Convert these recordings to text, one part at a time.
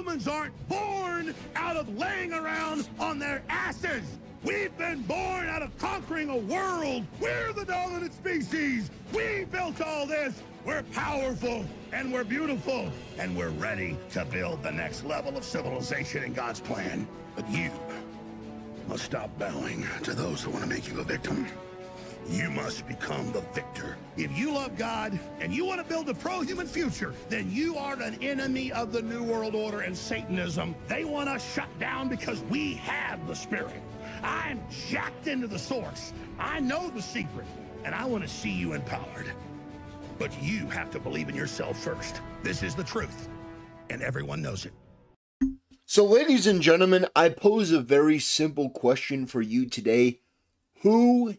Humans aren't born out of laying around on their asses. We've been born out of conquering a world. We're the dominant species. We built all this. We're powerful, and we're beautiful, and we're ready to build the next level of civilization in God's plan. But you must stop bowing to those who want to make you a victim. You must become the victor. If you love God and you want to build a pro-human future, then you are an enemy of the New World Order and Satanism. They want us shut down because we have the Spirit. I'm jacked into the source. I know the secret, and I want to see you empowered. But you have to believe in yourself first. This is the truth, and everyone knows it. So, ladies and gentlemen, I pose a very simple question for you today. Who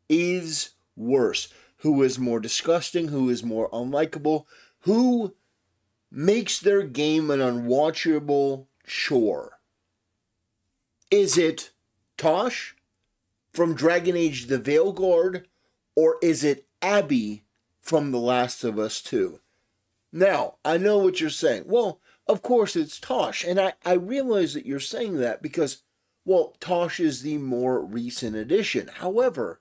is worse? Who is more disgusting? Who is more unlikable? Who makes their game an unwatchable chore? Is it Tosh from Dragon Age the Veilguard, or is it Abby from The Last of Us 2? Now, I know what you're saying. Well, of course it's Tosh, and I realize that you're saying that because, well, Tosh is the more recent addition. However,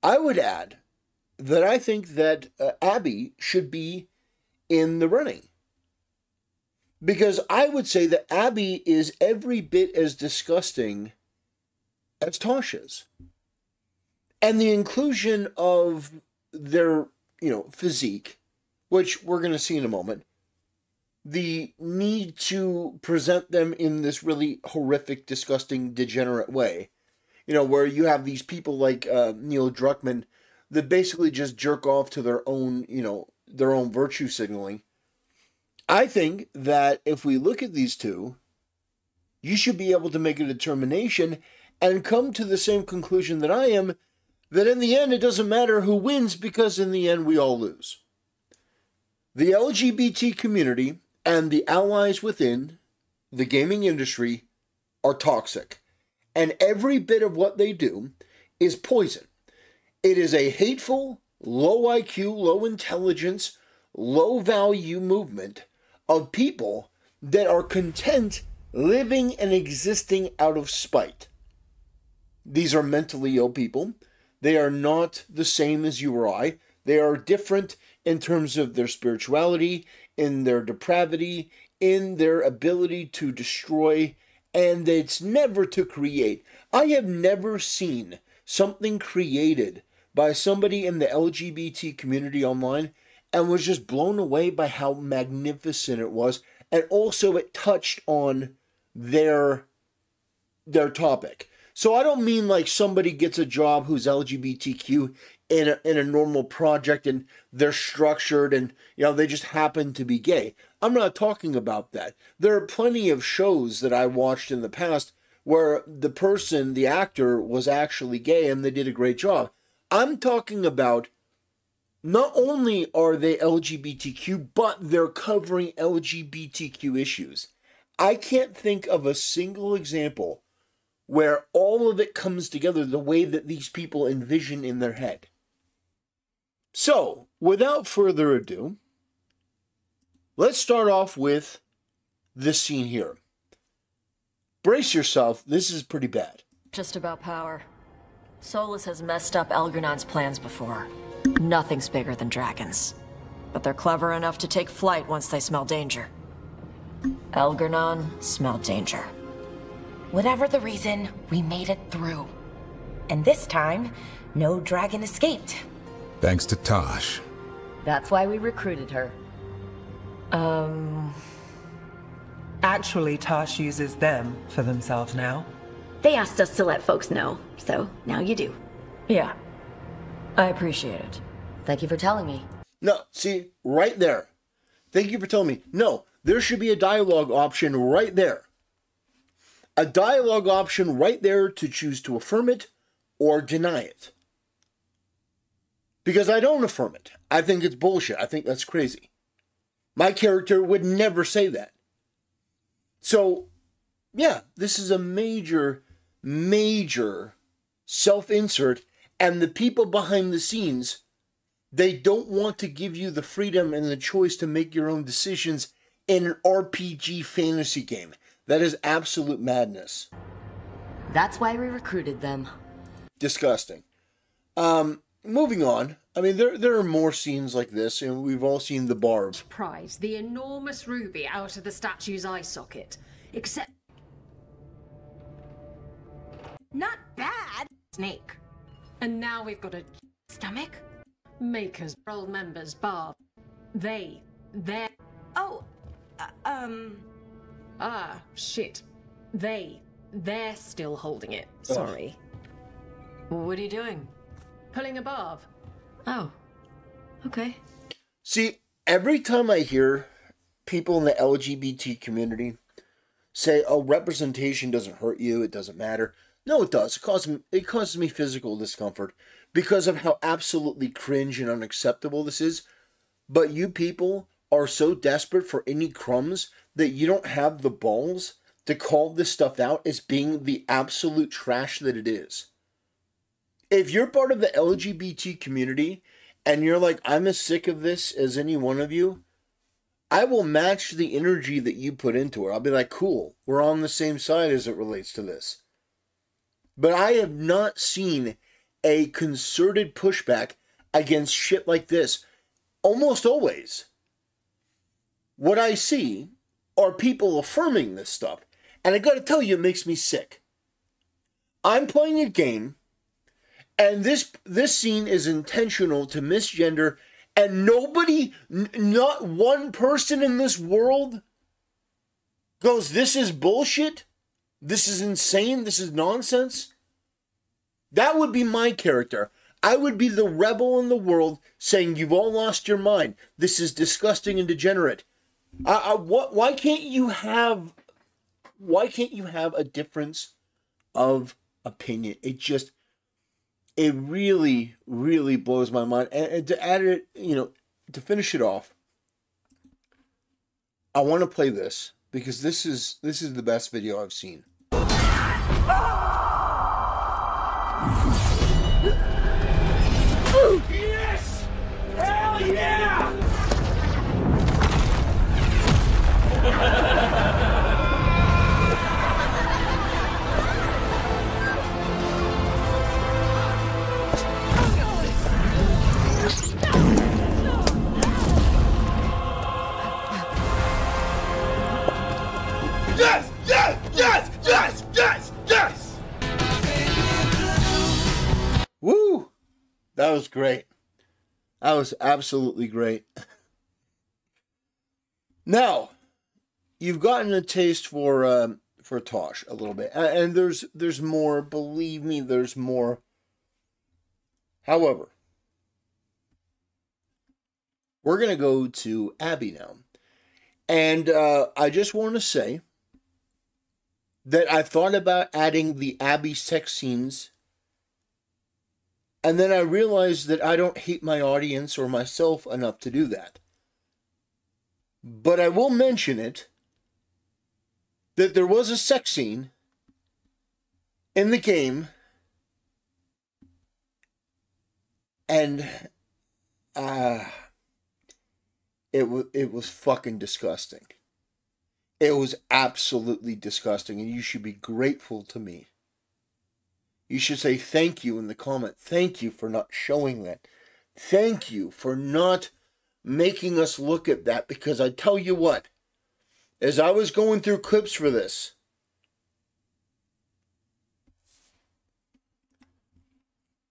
I would add that I think that Abby should be in the running. Because I would say that Abby is every bit as disgusting as Tosh is. And the inclusion of their, physique, which we're going to see in a moment, the need to present them in this really horrific, disgusting, degenerate way, where you have these people like Neil Druckmann that basically just jerk off to their own virtue signaling. I think that if we look at these two, you should be able to make a determination and come to the same conclusion that I am, that in the end it doesn't matter who wins because in the end we all lose. The LGBT community and the allies within the gaming industry are toxic, and every bit of what they do is poison. It is a hateful, low IQ, low intelligence, low value movement of people that are content living and existing out of spite. These are mentally ill people. They are not the same as you or I. They are different in terms of their spirituality, in their depravity, in their ability to destroy, and it's never to create. I have never seen something created by somebody in the LGBT community online and was just blown away by how magnificent it was. And also it touched on their topic. So I don't mean like somebody gets a job who's LGBTQ in a normal project and they're structured and, they just happen to be gay. I'm not talking about that. There are plenty of shows that I watched in the past where the actor was actually gay and they did a great job. I'm talking about not only are they LGBTQ, but they're covering LGBTQ issues. I can't think of a single example where all of it comes together the way that these people envision in their head. So, without further ado, let's start off with this scene here. Brace yourself, this is pretty bad. Just about power. Solus has messed up Algernon's plans before. Nothing's bigger than dragons. But they're clever enough to take flight once they smell danger. Algernon smelled danger. Whatever the reason, we made it through. And this time, no dragon escaped. Thanks to Tosh. That's why we recruited her. Actually, Tosh uses them for themselves now. They asked us to let folks know, so now you do. Yeah. I appreciate it. Thank you for telling me. No, see, right there. Thank you for telling me. No, there should be a dialogue option right there. A dialogue option right there to choose to affirm it or deny it. Because I don't affirm it. I think it's bullshit. I think that's crazy. My character would never say that. So, yeah, this is a major self-insert, and the people behind the scenes They don't want to give you the freedom and the choice to make your own decisions in an RPG fantasy game. That is absolute madness. That's why we recruited them. Disgusting. Moving on. I mean, there are more scenes like this, and we've all seen the barb. Prize the enormous ruby out of the statue's eye socket. Except... Not bad. Snake. And now we've got a Stomach? Makers, old members, Barb. They're... Oh, Ah, shit. They're still holding it. Sorry. What are you doing? Pulling a Barb. Oh. Okay. See, every time I hear people in the LGBT community say, oh, representation doesn't hurt you, it doesn't matter. No, it does. It causes me physical discomfort because of how absolutely cringe and unacceptable this is. But you people are so desperate for any crumbs that you don't have the balls to call this stuff out as being the absolute trash that it is. If you're part of the LGBT community and you're like, I'm as sick of this as any one of you, I will match the energy that you put into it. I'll be like, cool, we're on the same side as it relates to this. But I have not seen a concerted pushback against shit like this. Almost always. What I see are people affirming this stuff. And I gotta tell you, it makes me sick. I'm playing a game, and this scene is intentional to misgender, and nobody, not one person in this world goes, this is bullshit? This is insane? This is nonsense? That would be my character. I would be the rebel in the world saying, you've all lost your mind. This is disgusting and degenerate. Why can't you have a difference of opinion? It really, really blows my mind. And to add it, to finish it off, I want to play this because this is the best video I've seen. Yes! Hell yeah! Yes! Yes! Yes! Yes! Yes! Yes! Woo! That was great. That was absolutely great. Now, you've gotten a taste for Tosh a little bit, and there's more. Believe me, there's more. However, we're gonna go to Abby now, and I just want to say that I thought about adding the Abby sex scenes. And then I realized that I don't hate my audience or myself enough to do that. But I will mention it, that there was a sex scene in the game, and it was fucking disgusting. It was absolutely disgusting, and you should be grateful to me. You should say thank you in the comment. Thank you for not showing that. Thank you for not making us look at that, because I tell you what, as I was going through clips for this,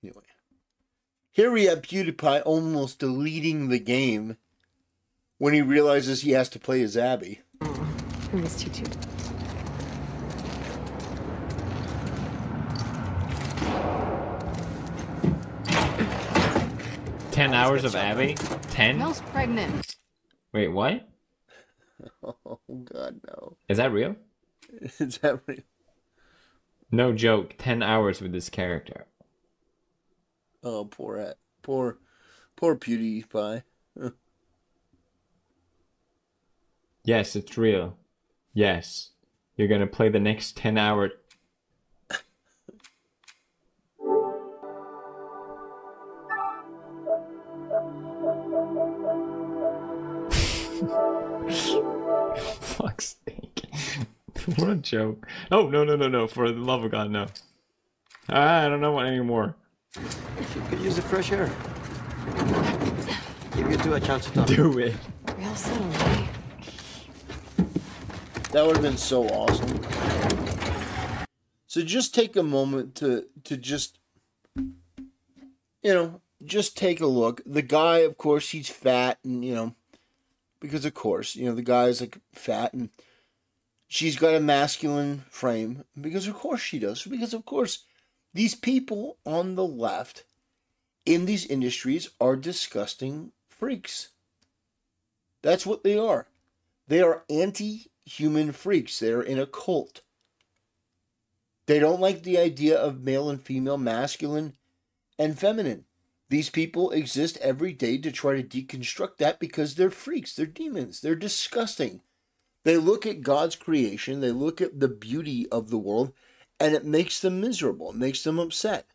anyway, here we have PewDiePie almost deleting the game when he realizes he has to play as Abby. I missed you too. Ten hours of Abby? 10? Mel's pregnant. Wait, what? Oh, God, no. Is that real? Is that real? No joke. 10 hours with this character. Oh, poor PewDiePie. Yes, it's real. Yes. You're gonna play the next 10 hour... Fuck's sake. What a joke. Oh, no. For the love of God, no. I don't know anymore. You could use the fresh air. Give you two a chance to talk. Do it. Real soon, right? That would have been so awesome. So just take a moment to just, just take a look. The guy, of course, he's fat and, because of course, the guy's like fat and she's got a masculine frame because of course she does. Because of course, these people on the left in these industries are disgusting freaks. That's what they are. They are anti-human freaks. They are in a cult. They don't like the idea of male and female, masculine and feminine. These people exist every day to try to deconstruct that because they're freaks. They're demons. They're disgusting. They look at God's creation. They look at the beauty of the world, and it makes them miserable. It makes them upset.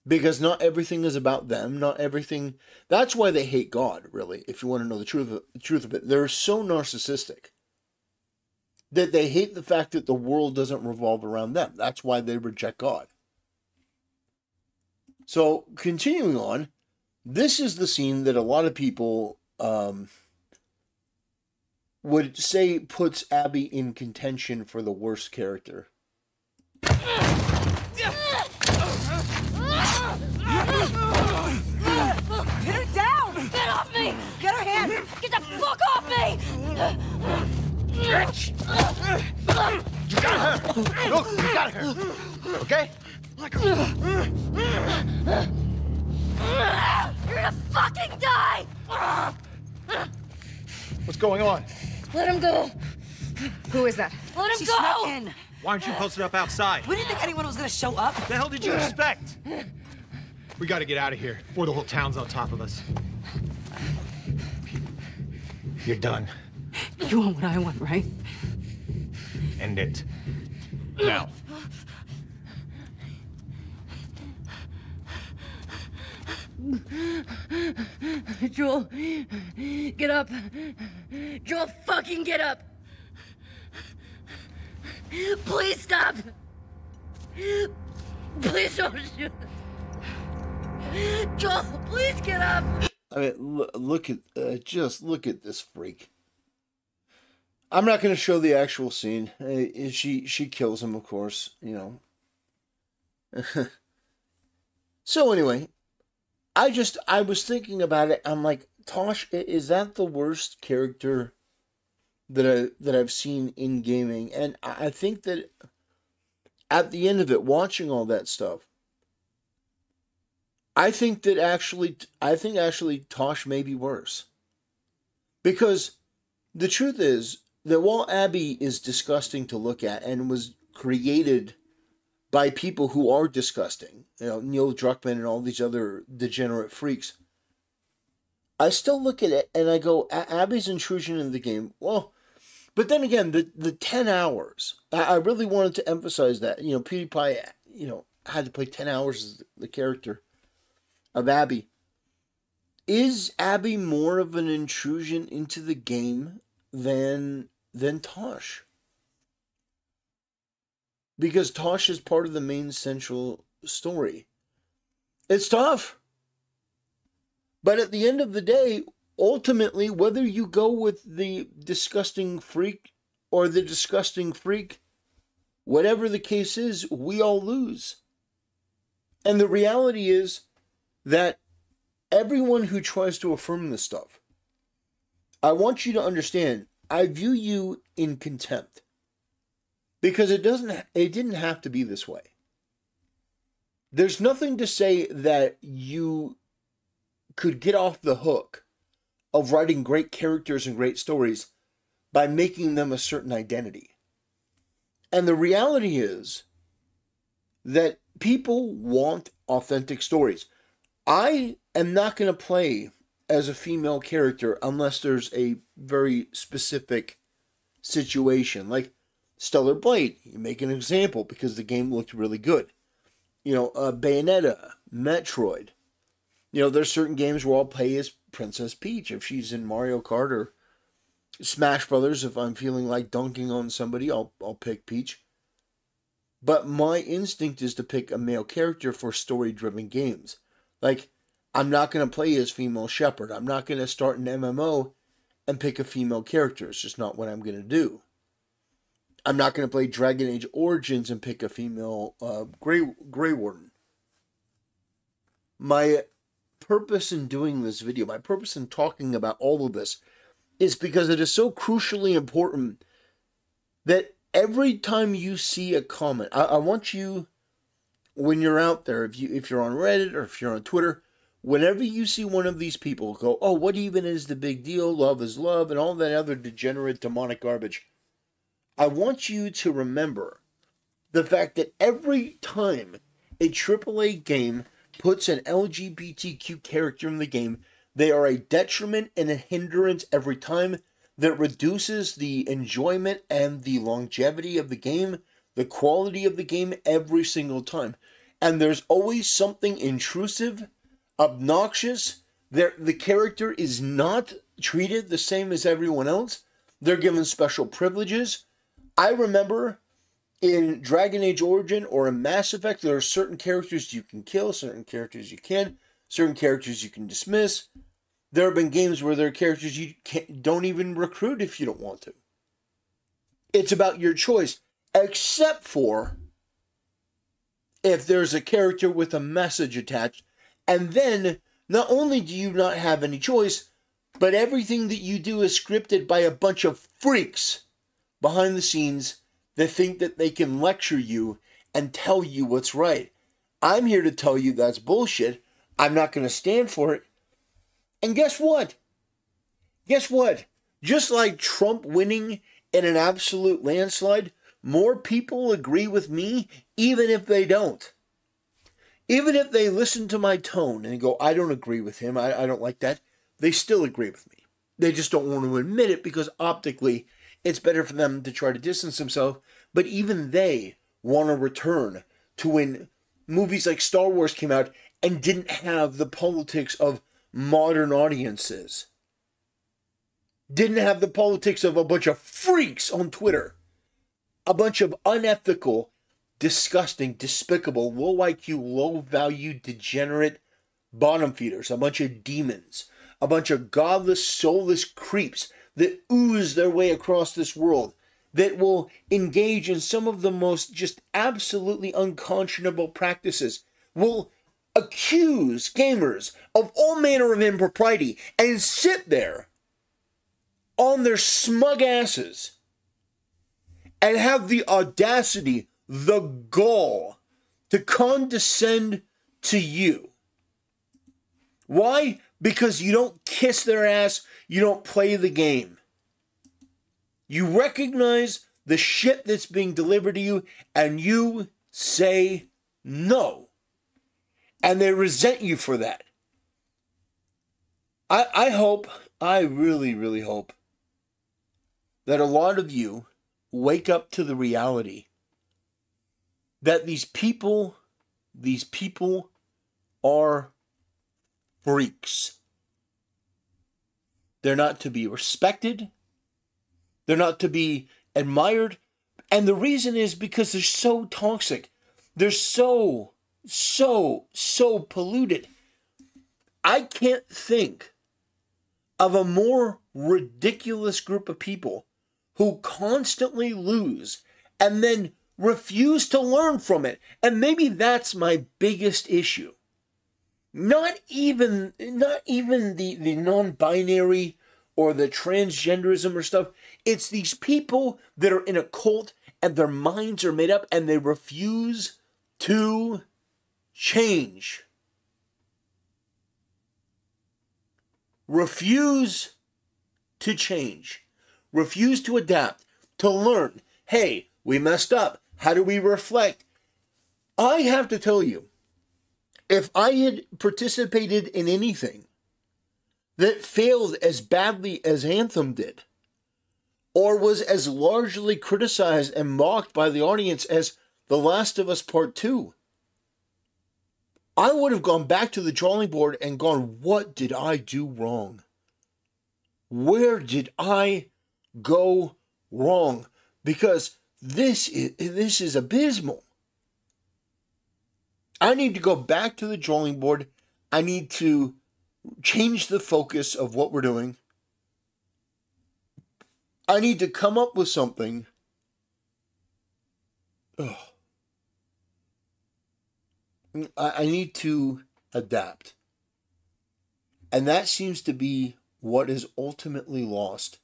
Because not everything is about them. Not everything. That's why they hate God, really, if you want to know the truth of it. They're so narcissistic that they hate the fact that the world doesn't revolve around them. That's why they reject God. So, continuing on, this is the scene that a lot of people would say puts Abby in contention for the worst character. Get her down! Get off me! Get her hand! Get the fuck off me! Bitch! You got her! Look, you got her! Okay? You're gonna fucking die! What's going on? Let him go! Who is that? Let him She go! snuck in. Why aren't you posted up outside? We didn't think anyone was gonna show up. The hell did you expect? We gotta get out of here before the whole town's on top of us. You're done. You want what I want, right? End it. Now. Joel, get up. Joel, fucking get up. Please stop. Please don't shoot. Joel, please get up. I mean, look at look at this freak. I'm not going to show the actual scene. She kills him, of course. So anyway, I was thinking about it. I'm like, Tosh, is that the worst character that I've seen in gaming? And I think that at the end of it, watching all that stuff, I think actually Tosh may be worse. Because the truth is that while Abby is disgusting to look at and was created by people who are disgusting, Neil Druckmann and all these other degenerate freaks, I still look at it and I go, Abby's intrusion in the game, well, but then again, the 10 hours, I really wanted to emphasize that, PewDiePie, had to play 10 hours as the character of Abby. Is Abby more of an intrusion into the game than Tosh? Because Tosh is part of the main central story. It's tough. But at the end of the day, ultimately, whether you go with the disgusting freak or the disgusting freak, whatever the case is, we all lose. And the reality is that everyone who tries to affirm this stuff, I want you to understand, I view you in contempt. Because it didn't have to be this way. There's nothing to say that you could get off the hook of writing great characters and great stories by making them a certain identity. And the reality is that people want authentic stories. I am not going to play as a female character unless there's a very specific situation. Like Stellar Blade, you make an example because the game looked really good. Bayonetta, Metroid. There's certain games where I'll play as Princess Peach if she's in Mario Kart Smash Brothers, if I'm feeling like dunking on somebody, I'll pick Peach. But my instinct is to pick a male character for story-driven games. Like, I'm not going to play as female Shepard. I'm not going to start an MMO and pick a female character. It's just not what I'm going to do. I'm not going to play Dragon Age Origins and pick a female Grey Warden. My purpose in doing this video, my purpose in talking about all of this, is because it is so crucially important that every time you see a comment, I want you, when you're out there, if you're on Reddit or if you're on Twitter, whenever you see one of these people go, oh, what even is the big deal? Love is love, and all that other degenerate demonic garbage. I want you to remember the fact that every time a AAA game puts an LGBTQ character in the game, they are a detriment and a hindrance every time that reduces the enjoyment and the longevity of the game, the quality of the game every single time. And there's always something intrusive, obnoxious. The character is not treated the same as everyone else. They're given special privileges. I remember in Dragon Age Origin or in Mass Effect, there are certain characters you can kill, certain characters you can, certain characters you can dismiss. There have been games where there are characters you don't even recruit if you don't want to. It's about your choice, except for if there's a character with a message attached, and then not only do you not have any choice, but everything that you do is scripted by a bunch of freaks behind the scenes that think that they can lecture you and tell you what's right. I'm here to tell you that's bullshit. I'm not going to stand for it. And guess what? Guess what? Just like Trump winning in an absolute landslide, more people agree with me even if they don't. Even if they listen to my tone and go, I don't agree with him, I don't like that, they still agree with me. They just don't want to admit it because optically it's better for them to try to distance themselves. But even they want to return to when movies like Star Wars came out and didn't have the politics of modern audiences. Didn't have the politics of a bunch of freaks on Twitter. A bunch of unethical, disgusting, despicable, low IQ, low value, degenerate bottom feeders. A bunch of demons. A bunch of godless, soulless creeps that ooze their way across this world, that will engage in some of the most just absolutely unconscionable practices, will accuse gamers of all manner of impropriety and sit there on their smug asses and have the audacity, the gall, to condescend to you. Why? Because you don't kiss their ass, you don't play the game. You recognize the shit that's being delivered to you, and you say no. And they resent you for that. I hope, I really, really hope that a lot of you wake up to the reality that these people are freaks. They're not to be respected. They're not to be admired. And the reason is because they're so toxic. They're so polluted. I can't think of a more ridiculous group of people who constantly lose and then refuse to learn from it. And maybe that's my biggest issue. Not even the non-binary or the transgenderism or stuff. It's these people that are in a cult and their minds are made up and they refuse to change. Refuse to change. Refuse to adapt. To learn. Hey, we messed up. How do we reflect? I have to tell you, if I had participated in anything that failed as badly as Anthem did, or was as largely criticized and mocked by the audience as The Last of Us Part 2, I would have gone back to the drawing board and gone, what did I do wrong? Where did I go wrong, because this is abysmal. I need to go back to the drawing board. I need to change the focus of what we're doing. I need to come up with something. I need to adapt. And that seems to be what is ultimately lost,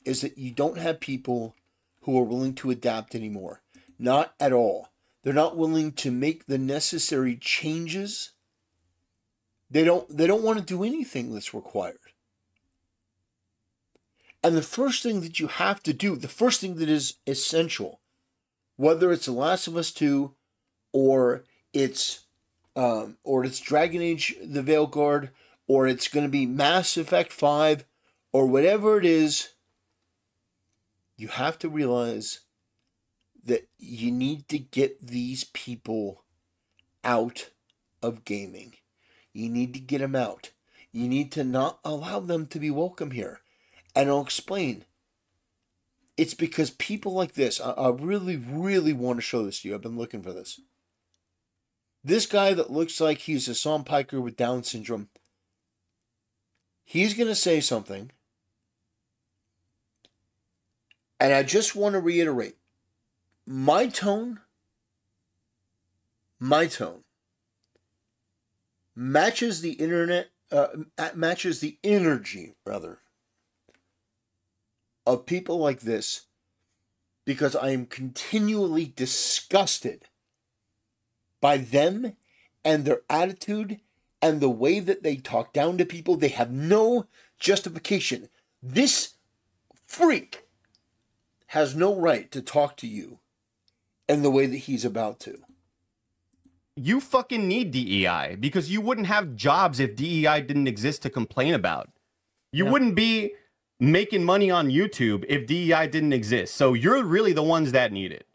is that you don't have people who are willing to adapt anymore. Not at all. They're not willing to make the necessary changes. They don't want to do anything that's required. And the first thing that you have to do, the first thing that is essential, whether it's The Last of Us 2 or it's Dragon Age the Veilguard, or it's going to be Mass Effect 5, or whatever it is, you have to realize that you need to get these people out of gaming. You need to get them out. You need to not allow them to be welcome here. And I'll explain. It's because people like this, I really, really want to show this to you. I've been looking for this. This guy that looks like he's a Hassan Piker with Down syndrome, he's going to say something. And I just want to reiterate, my tone matches the matches the energy, rather, of people like this, because I am continually disgusted by them and their attitude and the way that they talk down to people. They have no justification. This freak has no right to talk to you in the way that he's about to. You fucking need DEI, because you wouldn't have jobs if DEI didn't exist to complain about. You wouldn't be making money on YouTube if DEI didn't exist. So you're really the ones that need it.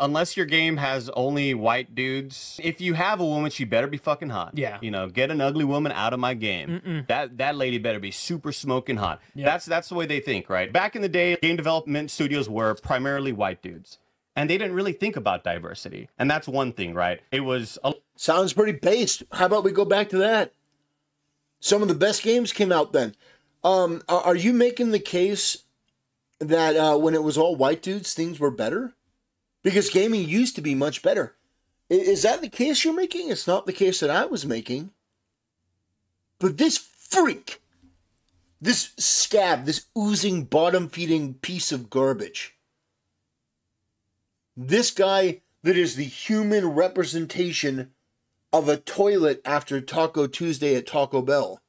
Unless your game has only white dudes. If you have a woman, she better be fucking hot. Yeah. You know, get an ugly woman out of my game. That lady better be super smoking hot. Yep. That's the way they think, right? Back in the day, game development studios were primarily white dudes. And they didn't really think about diversity. And that's one thing, right? It was... Sounds pretty based. How about we go back to that? Some of the best games came out then. Are you making the case that when it was all white dudes, things were better? Because gaming used to be much better. Is that the case you're making? It's not the case that I was making. But this freak, this scab, this oozing, bottom-feeding piece of garbage, this guy that is the human representation of a toilet after Taco Tuesday at Taco Bell,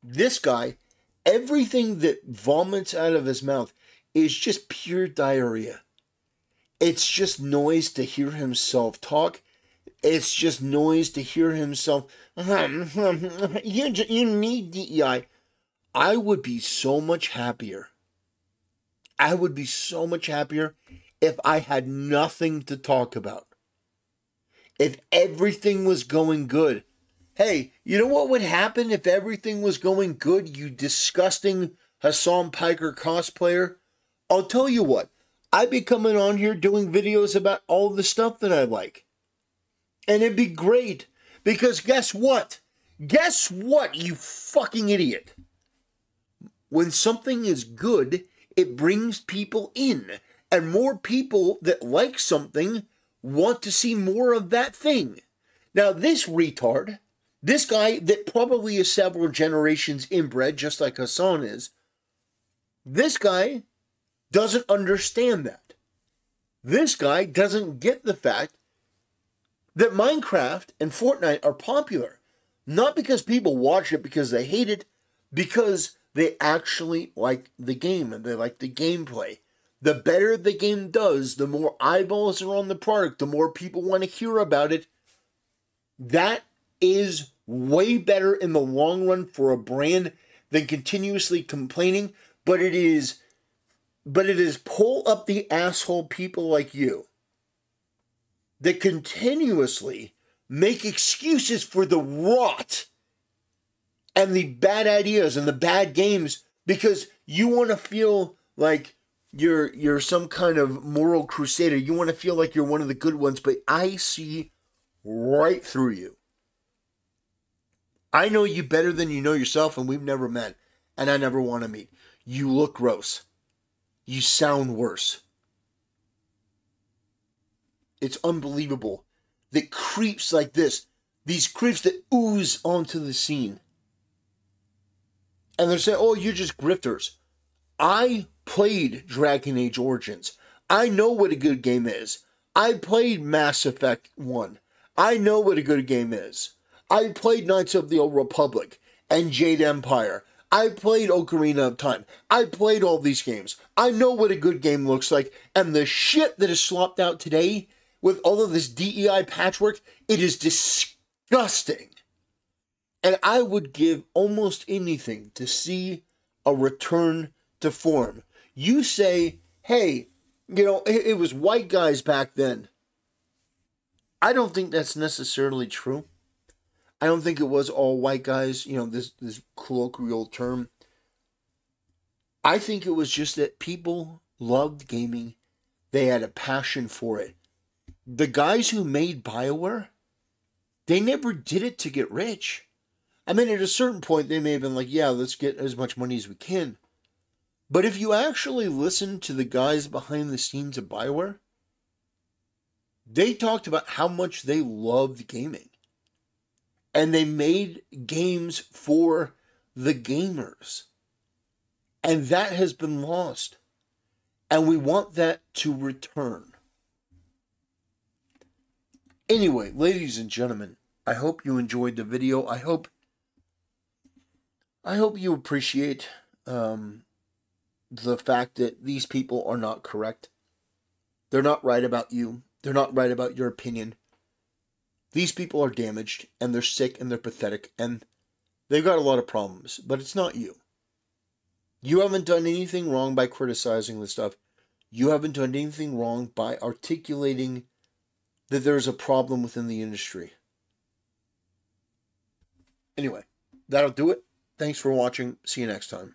this guy, everything that vomits out of his mouth is just pure diarrhea. It's just noise to hear himself talk. It's just noise to hear himself. You need DEI. I would be so much happier. I would be so much happier if I had nothing to talk about. If everything was going good. Hey, you know what would happen if everything was going good, you disgusting Hassan Piker cosplayer? I'll tell you what. I'd be coming on here doing videos about all the stuff that I like. And it'd be great. Because guess what? Guess what, you fucking idiot? When something is good, it brings people in. And more people that like something want to see more of that thing. Now this retard, this guy that probably is several generations inbred, just like Hassan is, this guy doesn't understand that. This guy doesn't get the fact that Minecraft and Fortnite are popular. Not because people watch it because they hate it, because they actually like the game and they like the gameplay. The better the game does, the more eyeballs are on the product, the more people want to hear about it. That is way better in the long run for a brand than continuously complaining, but it is pull up the asshole people like you that continuously make excuses for the rot and the bad ideas and the bad games because You want to feel like you're some kind of moral crusader. You want to feel like you're one of the good ones, but I see right through you. I know you better than you know yourself, and we've never met, and I never want to meet. You look gross. You sound worse. It's unbelievable that creeps like this, these creeps that ooze onto the scene, and they're saying, oh, you're just grifters. I played Dragon Age Origins. I know what a good game is. I played Mass Effect 1. I know what a good game is. I played Knights of the Old Republic and Jade Empire. I played Ocarina of Time. I played all these games. I know what a good game looks like. And the shit that is slopped out today with all of this DEI patchwork, it is disgusting. And I would give almost anything to see a return to form. You say, hey, you know, it was white guys back then. I don't think that's necessarily true. I don't think it was all white guys, you know, this colloquial term. I think it was just that people loved gaming. They had a passion for it. The guys who made BioWare, they never did it to get rich. I mean, at a certain point, they may have been like, yeah, let's get as much money as we can. But if you actually listen to the guys behind the scenes of BioWare, they talked about how much they loved gaming. And they made games for the gamers. And that has been lost. And we want that to return. Anyway, ladies and gentlemen, I hope you enjoyed the video. I hope you appreciate the fact that these people are not correct. They're not right about you. They're not right about your opinion. These people are damaged, and they're sick, and they're pathetic, and they've got a lot of problems, but it's not you. You haven't done anything wrong by criticizing this stuff. You haven't done anything wrong by articulating that there's a problem within the industry. Anyway, that'll do it. Thanks for watching. See you next time.